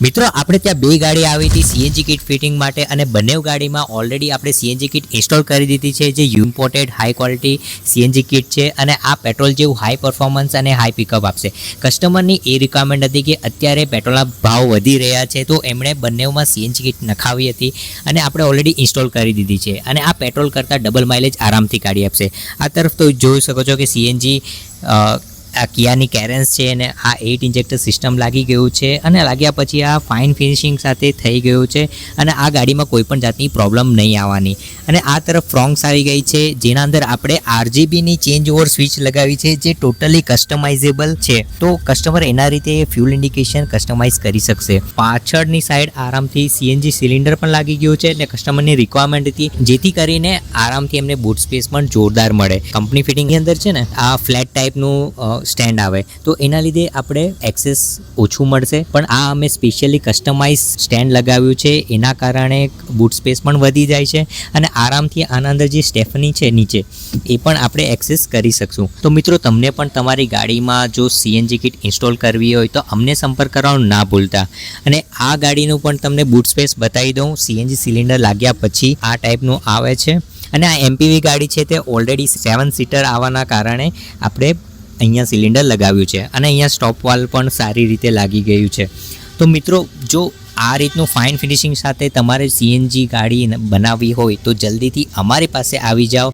મિત્રો આપણે ત્યાં બે ગાડી આવી હતી સીએનજી કિટ ફિટિંગ માટે અને બંને ગાડીમાં ઓલરેડી આપણે સીએનજી કિટ ઇન્સ્ટોલ કરી દીધી છે, જે imported high quality CNG kit છે અને આ પેટ્રોલ જેવું હાઈ પરફોર્મન્સ અને હાઈ પિકઅપ આપશે. કસ્ટમરની એ રિક્વાયરમેન્ટ હતી કે અત્યારે પેટ્રોલના ભાવ વધી રહ્યા છે, તો એમણે બંનેમાં સીએનજી કિટ નખાવી હતી અને આપણે ઓલરેડી ઇન્સ્ટોલ કરી દીધી છે અને આ પેટ્રોલ કરતાં ડબલ માઇલેજ આરામથી કાઢી આપશે. આ તરફ તો જોઈ શકો છો કે સીએનજી આ કિયાની કેરેન્સ છે અને આ 8 ઇન્જેક્ટર સિસ્ટમ લાગી ગયું છે અને લાગ્યા પછી આ ફાઇન ફિનિશિંગ સાથે થઈ ગયું છે અને આ ગાડીમાં કોઈ પણ જાતની પ્રોબ્લેમ નહીં આવવાની. અને આ તરફ ફ્રોન્ક્સ આવી ગઈ છે, જેના અંદર આપણે RGBની ચેન્જ ઓવર સ્વિચ લગાવી છે, જે ટોટલી કસ્ટમાઇઝેબલ છે. તો કસ્ટમર એના રીતે ફ્યુલ ઇન્ડિકેશન કસ્ટમાઇઝ કરી શકશે. પાછળની સાઈડ આરામથી સીએનજી સિલિન્ડર પણ લાગી ગયું છે અને કસ્ટમરની રિક્વાયરમેન્ટ હતી, જેથી કરીને આરામથી એમને બૂટ સ્પેસ પણ જોરદાર મળે. કંપની ફિટિંગની અંદર છે ને આ ફ્લેટ ટાઈપનું સ્ટેન્ડ આવે, તો એના લીધે આપણે એક્સેસ ઓછું મળશે, પણ આ અમે સ્પેશિયલી કસ્ટમાઇઝ સ્ટેન્ડ લગાવ્યું છે, એના કારણે બૂટ સ્પેસ પણ વધી જાય છે અને આરામથી આના અંદર જે સ્ટેફની છે નીચે એ પણ આપણે એક્સેસ કરી શકશું. તો મિત્રો તમને પણ તમારી ગાડીમાં જો સીએનજી કિટ ઇન્સ્ટોલ કરવી હોય તો અમને સંપર્ક કરવાનું ના ભૂલતા. અને આ ગાડીનું પણ તમને બૂટ સ્પેસ બતાવી દઉં. સીએનજી સિલિન્ડર લાગ્યા પછી આ ટાઈપનું આવે છે અને આ એમપીવી ગાડી છે, તે ઓલરેડી 7 સીટર આવવાના કારણે આપણે અહીંયા સિલિન્ડર લગાવ્યું છે અને અહીંયા સ્ટોપ વાલ પણ સારી રીતે લાગી ગયું છે. તો મિત્રો, જો આ રીતનું ફાઇન ફિનિશિંગ સાથે તમારે સીએનજી ગાડી બનાવવી હોય તો જલ્દીથી અમારી પાસે આવી જાઓ.